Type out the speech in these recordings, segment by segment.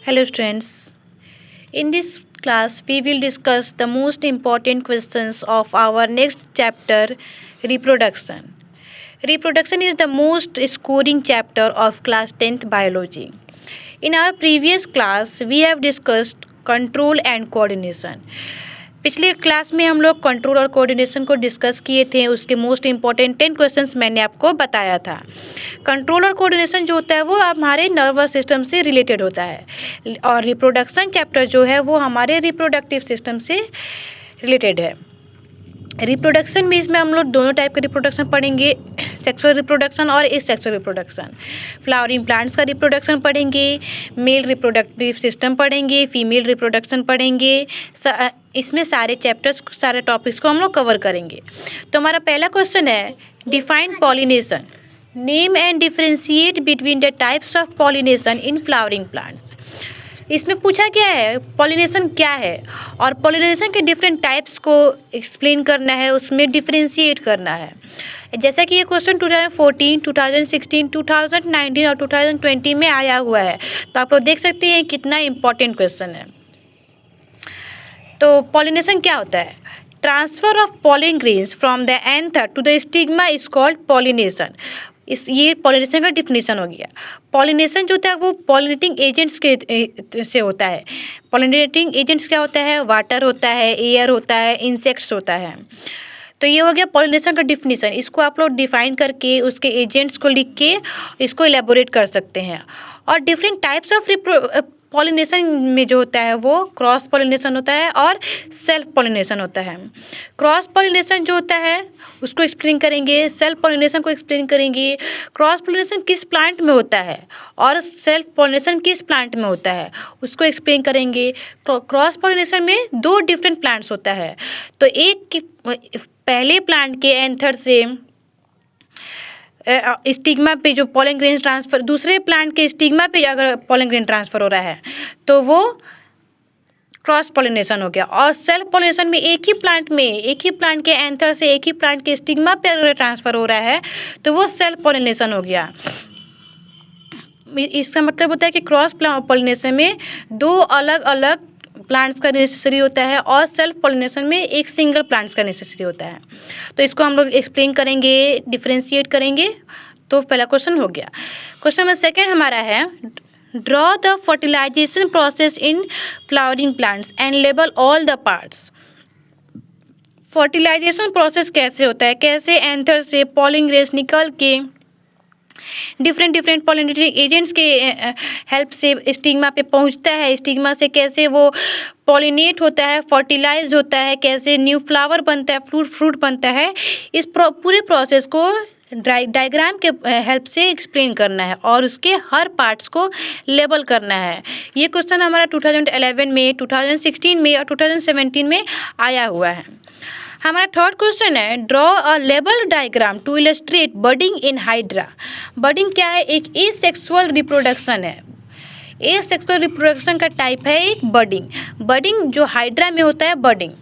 Hello students. In this class we will discuss the most important questions of our next chapter, reproduction. Reproduction is the most scoring chapter of class 10th biology. In our previous class we have discussed control and coordination. पिछले class में हम लोग control और coordination को discuss किए थे। उसके most important 10 questions मैंने आपको बताया था। कंट्रोल और कोऑर्डिनेशन जो होता है वो हमारे नर्वस सिस्टम से रिलेटेड होता है और रिप्रोडक्शन चैप्टर जो है वो हमारे रिप्रोडक्टिव सिस्टम से रिलेटेड है। रिप्रोडक्शन में इसमें हम लोग दोनों टाइप का रिप्रोडक्शन पढ़ेंगे, सेक्सुअल रिप्रोडक्शन और एसेक्सुअल रिप्रोडक्शन। फ्लावरिंग प्लांट्स का रिप्रोडक्शन पढ़ेंगे, मेल रिप्रोडक्टिव सिस्टम पढ़ेंगे, फीमेल रिप्रोडक्शन पढ़ेंगे। इसमें सारे चैप्टर्स, सारे टॉपिक्स को हम लोग कवर करेंगे। तो हमारा पहला क्वेश्चन है, define pollination, name and differentiate between the types of pollination in flowering plants. इसमें पूछा क्या है, पॉलिनेशन क्या है और पॉलिनेशन के डिफरेंट टाइप्स को एक्सप्लेन करना है, उसमें डिफरेंशिएट करना है। जैसा कि ये क्वेश्चन 2014, 2016, 2019 और 2020 में आया हुआ है, तो आप लोग देख सकते हैं कितना इम्पोर्टेंट क्वेश्चन है। तो पॉलिनेशन क्या होता है? Transfer of pollen grains from the anther to the stigma is called pollination. ये पॉलिनेशन का डिफिनीशन हो गया। पॉलिनेशन जो होता है वो पॉलिनेटिंग एजेंट्स के से होता है। पॉलिनेटिंग एजेंट्स क्या होता है? वाटर होता है, एयर होता है, इंसेक्ट्स होता है। तो ये हो गया पॉलिनेशन का डिफिनीशन। इसको आप लोग डिफाइन करके उसके एजेंट्स को लिख के इसको एलेबोरेट कर सकते हैं। और डिफरेंट टाइप्स ऑफ पॉलिनेशन में जो होता है वो क्रॉस पॉलिनेशन होता है और सेल्फ पॉलिनेशन होता है। क्रॉस पॉलिनेशन जो होता है उसको एक्सप्लेन करेंगे, सेल्फ पॉलिनेशन को एक्सप्लेन करेंगे। क्रॉस पॉलिनेशन किस प्लांट में होता है और सेल्फ पॉलिनेशन किस प्लांट में होता है उसको एक्सप्लेन करेंगे। क्रॉस पॉलिनेशन में दो डिफरेंट प्लांट्स होता है। तो एक पहले प्लांट के एंथर से स्टिग्मा पे जो पॉलन ग्रेन ट्रांसफ़र, दूसरे प्लांट के स्टिग्मा पे अगर पॉलन ग्रेन ट्रांसफ़र हो रहा है तो वो क्रॉस पॉलिनेशन हो गया। और सेल्फ पॉलिनेशन में एक ही प्लांट के एंथर से एक ही प्लांट के स्टिग्मा पे अगर ट्रांसफ़र हो रहा है तो वो सेल्फ पॉलिनेशन हो गया। इसका मतलब होता है कि क्रॉस पॉलिनेशन में दो अलग अलग प्लांट्स का नेसेसरी होता है और सेल्फ पॉलिनेशन में एक सिंगल प्लांट्स का नेसेसरी होता है। तो इसको हम लोग एक्सप्लेन करेंगे, डिफरेंशिएट करेंगे। तो पहला क्वेश्चन हो गया। क्वेश्चन नंबर सेकेंड हमारा है, draw the fertilization process in flowering plants and label all the parts. Fertilization process कैसे होता है, कैसे एंथर से पॉलिन ग्रेन्स निकल के डिफरेंट पॉलिनेटिंग एजेंट्स के हेल्प से स्टिग्मा पे पहुंचता है, स्टिग्मा से कैसे वो पॉलिनेट होता है, फर्टिलाइज होता है, कैसे न्यू फ्लावर बनता है, फ्रूट बनता है। इस पूरे प्रोसेस को डायग्राम के हेल्प से एक्सप्लेन करना है और उसके हर पार्ट्स को लेबल करना है। ये क्वेश्चन हमारा 2011 में, 2016 में और 2017 में आया हुआ है। हमारा थर्ड क्वेश्चन है, draw a label diagram to illustrate budding in hydra. Budding क्या है? एक एसेक्सुअल रिप्रोडक्शन है। एसेक्सुअल रिप्रोडक्शन का टाइप है एक बडिंग। बडिंग जो हाइड्रा में होता है बडिंग।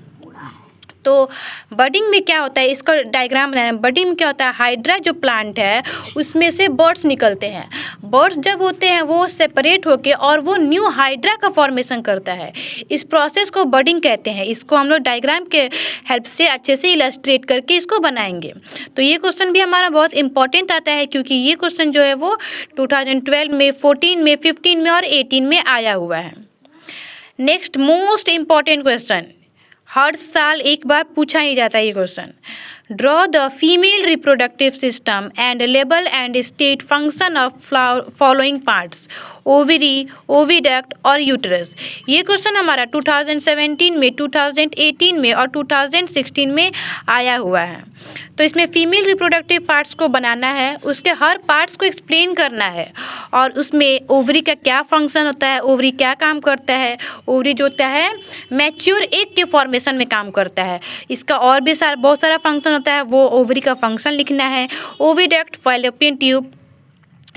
तो बडिंग में क्या होता है, इसका डायग्राम बनाना है। बडिंग में क्या होता है, हाइड्रा जो प्लांट है उसमें से बर्ड्स निकलते हैं। बर्ड्स जब होते हैं वो सेपरेट होके और वो न्यू हाइड्रा का फॉर्मेशन करता है। इस प्रोसेस को बडिंग कहते हैं। इसको हम लोग डायग्राम के हेल्प से अच्छे से इलस्ट्रेट करके इसको बनाएंगे। तो ये क्वेश्चन भी हमारा बहुत इंपॉर्टेंट आता है क्योंकि ये क्वेश्चन जो है वो 2012 में, 14 में, 15 में और 18 में आया हुआ है। नेक्स्ट मोस्ट इम्पॉर्टेंट क्वेश्चन, हर साल एक बार पूछा ही जाता है ये question, draw the female reproductive system and label and state function of following parts, ovary, oviduct और यूटरस। ये क्वेश्चन हमारा 2017 में, 2018 में और 2016 में आया हुआ है। तो इसमें फीमेल रिप्रोडक्टिव पार्ट्स को बनाना है, उसके हर पार्ट्स को एक्सप्लेन करना है और उसमें ओवरी का क्या फंक्शन होता है, ओवरी क्या काम करता है। ओवरी जो होता है मैच्योर एग के फॉर्मेशन में काम करता है। इसका और भी बहुत सारा फंक्शन होता है, वो ओवरी का फंक्शन लिखना है। ओविडक्ट, फैलोपियन ट्यूब,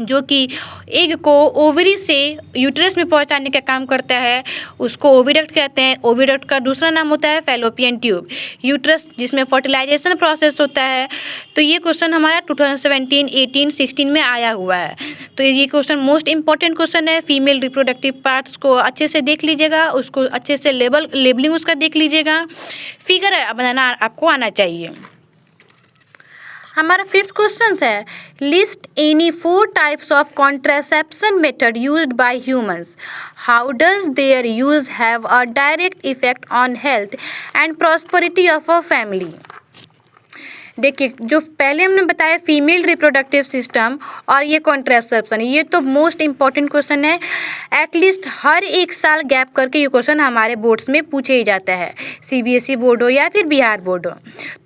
जो कि एग को ओवरी से यूट्रस में पहुंचाने का काम करता है, उसको ओविडक्ट कहते हैं। ओविडक्ट का दूसरा नाम होता है फैलोपियन ट्यूब। यूट्रस जिसमें फर्टिलाइजेशन प्रोसेस होता है। तो ये क्वेश्चन हमारा 2017, 18, 16 में आया हुआ है। तो ये क्वेश्चन मोस्ट इंपॉर्टेंट क्वेश्चन है। फीमेल रिप्रोडक्टिव पार्ट्स को अच्छे से देख लीजिएगा, उसको अच्छे से लेबलिंग उसका देख लीजिएगा, फिगर बनाना आपको आना चाहिए। हमारा 5th क्वेश्चन है, list any 4 types of contraception method used by humans. How does their use have a direct effect on health and prosperity of a family. देखिए, जो पहले हमने बताया फीमेल रिप्रोडक्टिव सिस्टम और ये कॉन्ट्रासेप्शन, ये तो मोस्ट इंपॉर्टेंट क्वेश्चन है। एटलीस्ट हर एक साल गैप करके ये क्वेश्चन हमारे बोर्ड्स में पूछे ही जाता है, सीबीएसई बोर्ड हो या फिर बिहार बोर्ड हो।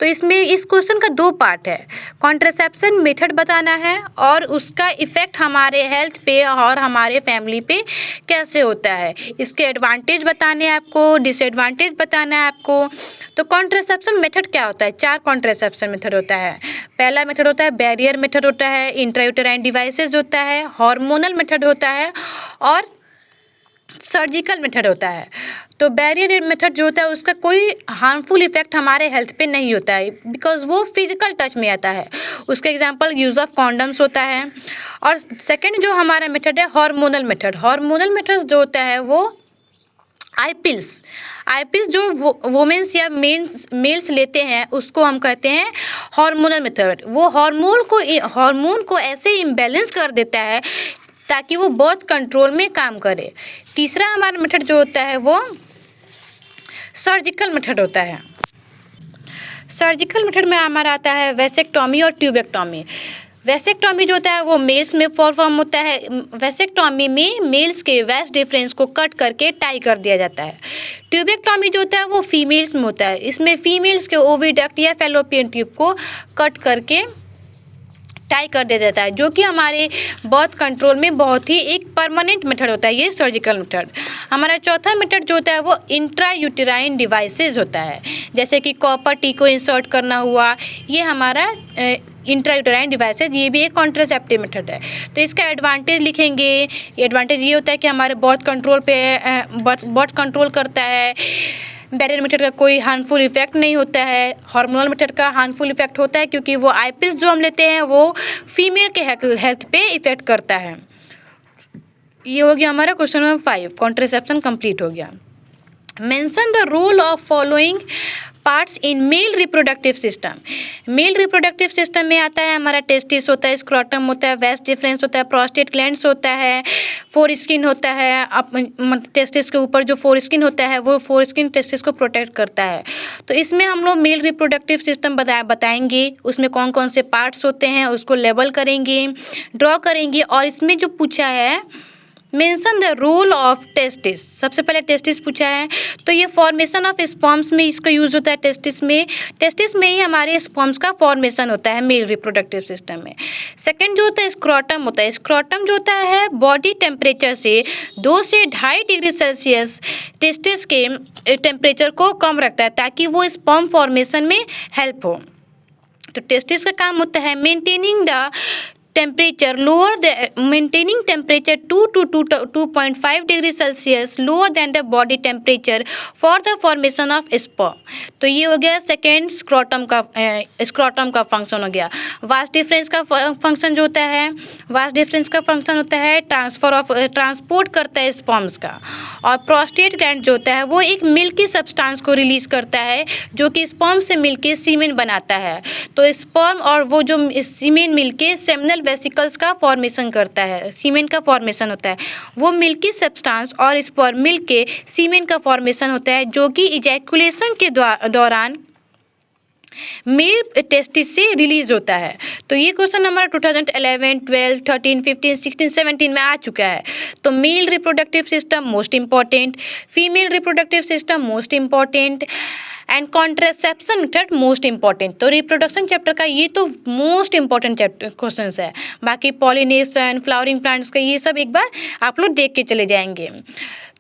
तो इसमें इस क्वेश्चन का 2 पार्ट है, कॉन्ट्रासेप्शन मेथड बताना है और उसका इफेक्ट हमारे हेल्थ पे और हमारे फैमिली पे कैसे होता है, इसके एडवांटेज बताने हैं आपको, डिसएडवांटेज बताना है आपको। तो कॉन्ट्रासेप्शन मेथड क्या होता है? 4 कॉन्ट्रासेप्शन मेथड होता है। पहला मेथड होता है बैरियर मेथड होता है, इंट्रायूटेराइन डिवाइसेस होता है, हार्मोनल मेथड होता है और सर्जिकल मेथड होता है। तो बैरियर मेथड जो होता है उसका कोई हार्मफुल इफेक्ट हमारे हेल्थ पे नहीं होता है, बिकॉज वो फिजिकल टच में आता है। उसका एग्जांपल यूज़ ऑफ कॉन्डम्स होता है। और सेकंड जो हमारा मेथड है हार्मोनल मेथड। हार्मोनल मेथड जो होता है वो आईपिल्स जो वुमेन्स या मेल्स लेते हैं उसको हम कहते हैं हार्मोनल मेथड। वो हार्मोन को ऐसे इम्बैलेंस कर देता है ताकि वो बर्थ कंट्रोल में काम करे। तीसरा हमारा मेथड जो होता है वो सर्जिकल मेथड होता है। सर्जिकल मेथड में हमारा आता है वेसेक्टॉमी और ट्यूबेक्टॉमी। वेसेक्टॉमी जो होता है वो मेल्स में परफॉर्म होता है। वेसेक्टॉमी में मेल्स के वेस्ट डिफरेंस को कट करके टाई कर दिया जाता है। ट्यूबेक्टॉमी जो होता है वो फीमेल्स में होता है। इसमें फीमेल्स के ओविडक्ट या फैलोपियन ट्यूब को कट करके टाई कर दिया जाता है, जो कि हमारे बर्थ कंट्रोल में बहुत ही एक परमानेंट मेथड होता है, ये सर्जिकल मेथड। हमारा चौथा मेथड जो होता है वो इंट्रायूटेराइन डिवाइसेस होता है, जैसे कि कॉपर टी को इंसर्ट करना हुआ, ये हमारा इंट्रायूटेराइन डिवाइसेज, ये भी एक कॉन्ट्रासेप्टिव मेथड है। तो इसका एडवांटेज लिखेंगे। एडवांटेज ये होता है कि हमारे बर्थ कंट्रोल करता है। बैरियर मेथड का कोई हार्मफुल इफेक्ट नहीं होता है। हार्मोनल मेथड का हार्मफुल इफेक्ट होता है क्योंकि वो आईपिल्स जो हम लेते हैं वो फीमेल के हेल्थ पे इफेक्ट करता है। ये हो गया हमारा क्वेश्चन नंबर 5, कॉन्ट्रासेप्शन कंप्लीट हो गया। Mention the role of following parts in male reproductive system. Male reproductive system में आता है हमारा टेस्टिस होता है, स्क्रोटम होता है, वेस्ट डिफरेंस होता है, प्रोस्टेट ग्लैंड्स होता है, फोरस्किन होता है। टेस्टिस के ऊपर जो फोरस्किन होता है वो फोरस्किन टेस्टिस को प्रोटेक्ट करता है। तो इसमें हम लोग मेल रिप्रोडक्टिव सिस्टम बताएंगे, उसमें कौन कौन से पार्ट्स होते हैं उसको लेबल करेंगे, ड्रॉ करेंगे। और इसमें जो पूछा है mention the role of testis, सबसे पहले टेस्टिस पूछा है। तो ये फॉर्मेशन ऑफ स्पर्म्स में इसका यूज़ होता है। टेस्टिस में ही हमारे स्पर्म्स का फॉर्मेशन होता है मेल रिप्रोडक्टिव सिस्टम में। सेकंड जो होता है स्क्रोटम होता है। स्क्रोटम जो होता है बॉडी टेम्परेचर से 2 से 2.5 डिग्री सेल्सियस टेस्टिस के टेम्परेचर को कम रखता है ताकि वो स्पर्म फॉर्मेशन में हेल्प हो। तो टेस्टिस का काम होता है maintaining temperature 2 to 2.5 degree Celsius lower than the body temperature for the formation of sperm। तो ये हो गया सेकेंड स्क्रोटम का फंक्शन हो गया। वास्ट डिफरेंस का फंक्शन जो होता है, वास्ट डिफरेंस का फंक्शन होता है ट्रांसपोर्ट करता है स्पर्म्स का। और प्रोस्टेट ग्लैंड जो होता है वो एक मिल्की सब्सटेंस को रिलीज करता है जो कि स्पर्म से मिलके सीमेन बनाता है। तो स्पर्म और वो जो सीमेन मिलके सेमिनल वेसिकल्स का फॉर्मेशन करता है, सीमेन का फॉर्मेशन होता है। वो मिल्की सब्सटेंस और स्पर्म मिलके सीमेन का फॉर्मेशन होता है जो कि इजैकुलेशन के दौरान मेल टेस्टिस से रिलीज होता है। तो ये क्वेश्चन हमारा 2011, 12, 13, 15, 16, 17 में आ चुका है। तो mail reproductive system most important, female reproductive system most important, and contraception method most important. तो रिप्रोडक्शन चैप्टर का ये तो मोस्ट इंपॉर्टेंट चैप्टर क्वेश्चन है। बाकी पॉलिनेशन, फ्लावरिंग प्लांट्स का ये सब एक बार आप लोग देख के चले जाएंगे।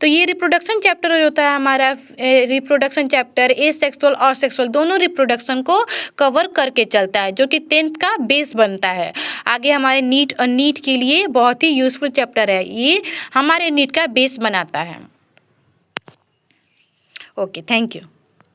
तो ये रिप्रोडक्शन चैप्टर होता है हमारा, रिप्रोडक्शन चैप्टर एसेक्सुअल और सेक्सुअल दोनों रिप्रोडक्शन को कवर करके चलता है, जो कि 10th का बेस बनता है। आगे हमारे नीट के लिए बहुत ही यूजफुल चैप्टर है, ये हमारे नीट का बेस बनाता है। Okay, thank you.